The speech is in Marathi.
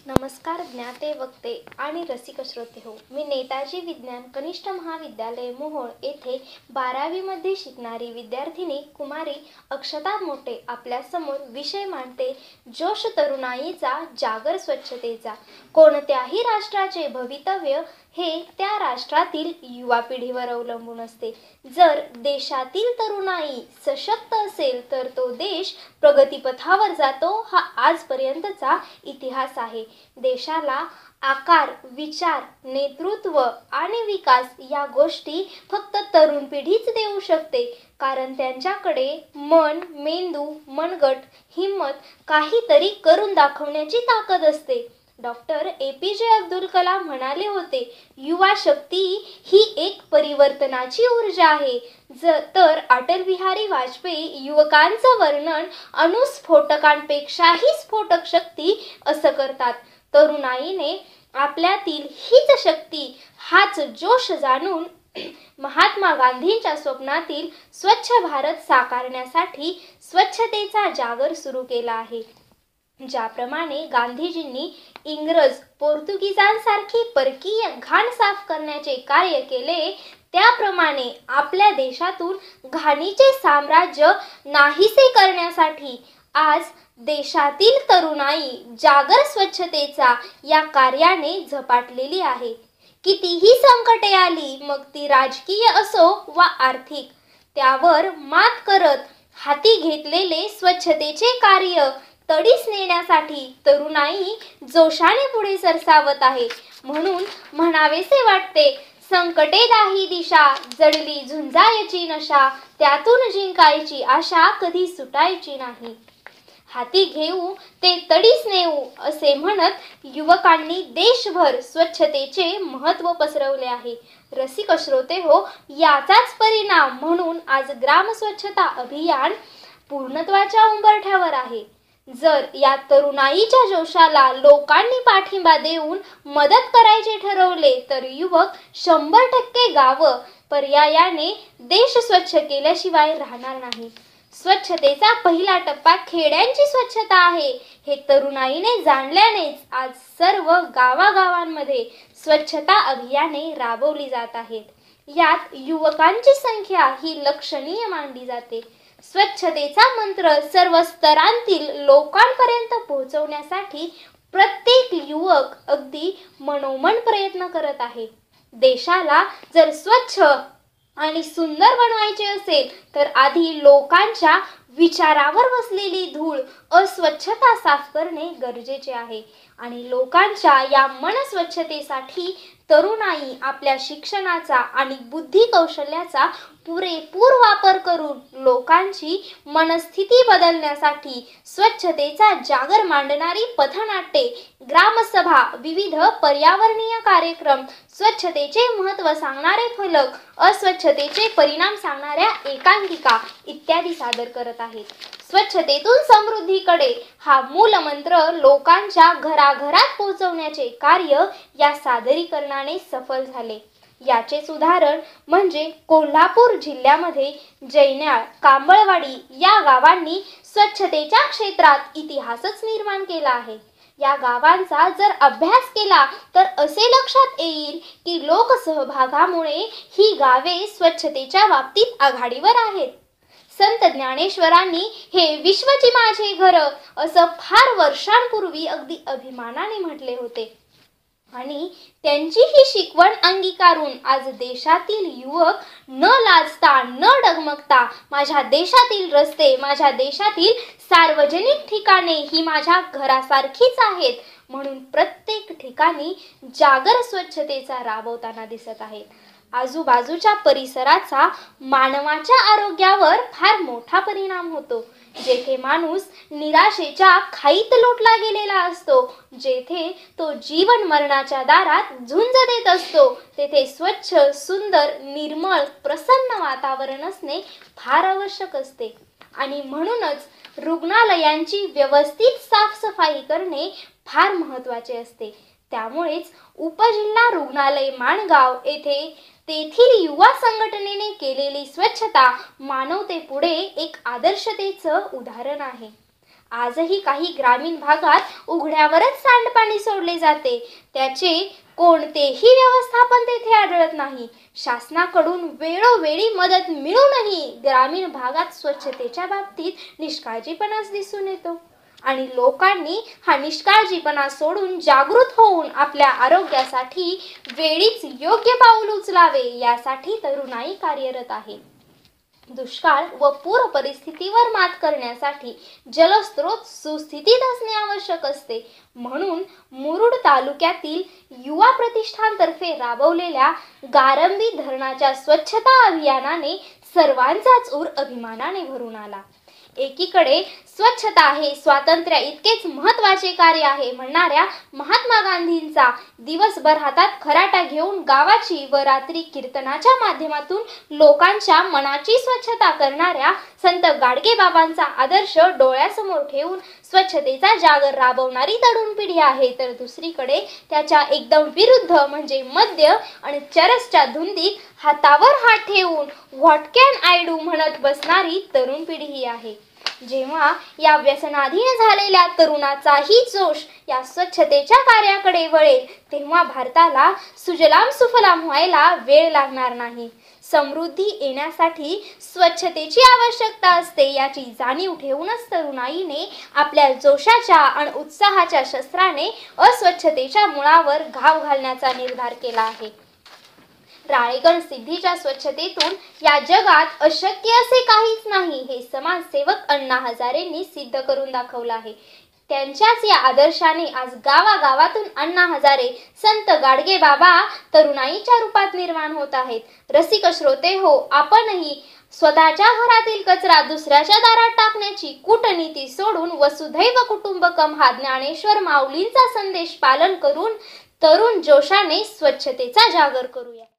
नमस्कार ज्ञाते वक्ते आणि रसिक श्रोते हो, मी नेताजी विज्ञान कनिष्ठ महाविद्यालय मोहोळ येथे 12वी मध्ये शिकणारी विद्यार्थिनी कुमारी अक्षता मोटे आपल्यासमोर विषय मांडते. जोश तरुणाईचा, जागर स्वच्छतेचा. कोणत्याही राष्ट्राचे भवितव्य हे त्या राष्ट्रातील युवा पिढीवर अवलंबून असते. जर देशातील तरुणाई सशक्त असेल तर तो देश प्रगतीपथावर जातो, हा आजपर्यंतचा इतिहास आहे. देशाला आकार, विचार, नेतृत्व आणि विकास या गोष्टी फक्त तरुण पिढीच देऊ शकते, कारण त्यांच्याकडे मन, मेंदू, मनगट, हिम्मत, काहीतरी करून दाखवण्याची ताकद असते. डॉक्टर APJ अब्दुल कलाम म्हणाले होते, युवा शक्ती ही एक परिवर्तनाची ऊर्जा आहे. तर अटल बिहारी वाजपेयी युवकांचं वर्णन अणुस्फोटकांपेक्षाही स्फोटक शक्ती असं करतात. तरुणाईने आपल्यातील हीच शक्ती, हाच जोश जाणून महात्मा गांधींच्या स्वप्नातील स्वच्छ भारत साकारण्यासाठी स्वच्छतेचा जागर सुरू केला आहे. ज्याप्रमाणे गांधीजींनी इंग्रज, पोर्तुगीजांसारखी परकीय घाण साफ करण्याचे कार्य केले, त्याप्रमाणे आपल्या देशातून घाणीचे साम्राज्य नाहीसे करण्यासाठी आज देशातील तरुणाई जागर स्वच्छतेचा या कार्याने झपाटलेली आहे. कितीही संकटे आली, मग ती राजकीय असो वा आर्थिक, त्यावर मात करत हाती घेतलेले स्वच्छतेचे कार्य तडीस नेण्यासाठी तरुणाई जोशाने पुढे सरसावत आहे. म्हणून म्हणावेसे वाटते, संकटे दाही दिशा, जडली झुंजायची नशा, त्यातून जिंकायची आशा कधी सुटायची नाही. हाती घेऊ ते तडीस नेऊ असे म्हणत युवकांनी देशभर स्वच्छतेचे महत्त्व पसरवले आहे. रसिक श्रोते हो, याचाच परिणाम म्हणून आज ग्राम स्वच्छता अभियान पूर्णत्वाच्या उंबरठ्यावर आहे. जर या तरुणाईच्या जोशाला लोकांनी पाठिंबा देऊन मदत करायचे ठरवले, तर युवक 100% गावं पर्यायाने देश स्वच्छ केल्याशिवाय राहणार नाही. स्वच्छतेचा पहिला टप्पा खेड्यांची स्वच्छता आहे, हे तरुणाईने जाणल्यानेच आज सर्व गावागावांमध्ये स्वच्छता अभियाने राबवली जात आहेत. यात युवकांची संख्या ही लक्षणीय मानली जाते. स्वच्छतेचा मंत्र सर्व स्तरांतील लोकांपर्यंत पोहोचवण्यासाठी प्रत्येक युवक अगदी मनोमन प्रयत्न करत आहे. देशाला जर स्वच्छ आणि सुंदर बनवायचे असेल, तर आधी लोकांच्या विचारावर बसलेली धूळ, अस्वच्छता साफ करणे गरजेचे आहे. आणि लोकांच्या या मनस्वच्छतेसाठी तरुणाई आपल्या शिक्षणाचा आणि बुद्धी कौशल्याचा पुरेपूर वापर करून लोकांची मनस्थिती बदलण्यासाठी स्वच्छतेचा जागर मांडणारी पथनाट्ये, ग्रामसभा, विविध पर्यावरणीय कार्यक्रम, स्वच्छतेचे महत्त्व सांगणारे फलक, अस्वच्छतेचे परिणाम सांगणाऱ्या एकांकिका इत्यादी सादर करत आहेत. स्वच्छतेतून समृद्धीकडे हा मूलमंत्र लोकांच्या घराघरात पोहोचवण्याचे कार्य या सादरीकरणाने सफल झाले. याचेच उदाहरण म्हणजे कोल्हापूर जिल्ह्यामध्ये जैन्याळ, कांबळवाडी या गावांनी स्वच्छतेच्या क्षेत्रात इतिहासच निर्माण केला आहे. या गावांचा जर अभ्यास केला तर असे लक्षात येईल की लोकसहभागामुळे ही गावे स्वच्छतेच्या बाबतीत आघाडीवर आहेत. संत ज्ञानेश्वरांनी हे विश्वची माझे घर असं फार वर्षांपूर्वी अगदी अभिमानाने म्हटले होते. आणि त्यांची ही शिकवण अंगीकारून आज देशातील युवक न लाजता, न डगमगता माझ्या देशातील रस्ते, माझ्या देशातील सार्वजनिक ठिकाणे ही माझ्या घरासारखीच आहेत म्हणून प्रत्येक ठिकाणी जागर स्वच्छतेचा राबवताना दिसत आहेत. आजूबाजूच्या परिसराचा मानवाच्या आरोग्यावर फार मोठा परिणाम होतो. जेथे माणूस निराशेच्या खाईत लोटला गेलेला असतो, जेथे तो जीवन मरणाच्या दारात झुंज देत असतो, तेथे स्वच्छ, सुंदर, निर्मळ, प्रसन्न वातावरण असणे फार आवश्यक असते. आणि म्हणूनच रुग्णालयांची व्यवस्थित साफसफाई करणे फार महत्त्वाचे असते. त्यामुळेच उपजिल्हा रुग्णालय माणगाव येथे तेथील युवा संघटनेने केलेली स्वच्छता मानवतेपुढे एक आदर्शतेचं उदाहरण आहे. आजही काही ग्रामीण भागात उघड्यावरच सांडपाणी सोडले जाते, त्याचे कोणतेही व्यवस्थापन तेथे आढळत नाही. शासनाकडून वेळोवेळी मदत मिळूनही ग्रामीण भागात स्वच्छतेच्या बाबतीत निष्काळजीपणाच दिसून येतो आणि लोकांनी हा निष्काळजीपणा सोडून जागृत होऊन आपल्या आरोग्यासाठी वेळीच योग्य पाऊल उचलावे यासाठी तरुणाई कार्यरत आहे. दुष्काळ व पूर परिस्थितीवर मात करण्यासाठी जलस्रोत सुस्थितीत असणे आवश्यक असते. म्हणून मुरुड तालुक्यातील युवा प्रतिष्ठानतर्फे राबवलेल्या गारंबी धरणाच्या स्वच्छता अभियानाने सर्वांचाच ऊर अभिमानाने भरून आला. एकीकडे स्वच्छता हे स्वातंत्र्य इतकेच महत्त्वाचे कार्य आहे म्हणणाऱ्या महात्मा गांधींचा दिवसभर हातात खराटा घेऊन गावाची व रात्री कीर्तनाच्या माध्यमातून लोकांच्या मनाची स्वच्छता करणाऱ्या संत गाडगेबाबांचा आदर्श डोळ्यासमोर ठेवून स्वच्छतेचा जागर राबवणारी तरुण पिढी आहे, तर दुसरीकडे त्याच्या एकदम विरुद्ध म्हणजे मद्य आणि चरसच्या धुंदीत हातावर हात ठेवून व्हॉट कॅन आय डू म्हणत बसणारी तरुण पिढी आहे. जेव्हा या व्यसनाधीन झालेल्या तरुणाचाही जोश या स्वच्छतेच्या कार्याकडे वळेल तेव्हा भारताला सुजलाम सुफलाम व्हायला वेळ लागणार नाही. समृद्धी येण्यासाठी स्वच्छतेची आवश्यकता असते याची जाणीव ठेवूनच तरुणाईने आपल्या जोशाच्या आणि उत्साहाच्या शस्त्राने अस्वच्छतेच्या मुळावर घाव घालण्याचा निर्धार केला आहे. राळेगण सिद्धीच्या स्वच्छतेतून या जगात अशक्य असे काहीच नाही हे समाजसेवक अण्णा हजारेंनी सिद्ध करून दाखवलं आहे. त्यांच्याच या आदर्शाने आज गावागावातून अण्णा हजारे संत गाडगेबाबा तरुणाईच्या रूपात निर्माण होत आहेत. रसिक श्रोते हो, आपणही स्वतःच्या घरातील कचरा दुसऱ्याच्या दारात टाकण्याची कूटनीती सोडून वसुधैव कुटुंबकम हा ज्ञानेश्वर माऊलींचा संदेश पालन करून तरुण जोशाने स्वच्छतेचा जागर करूया.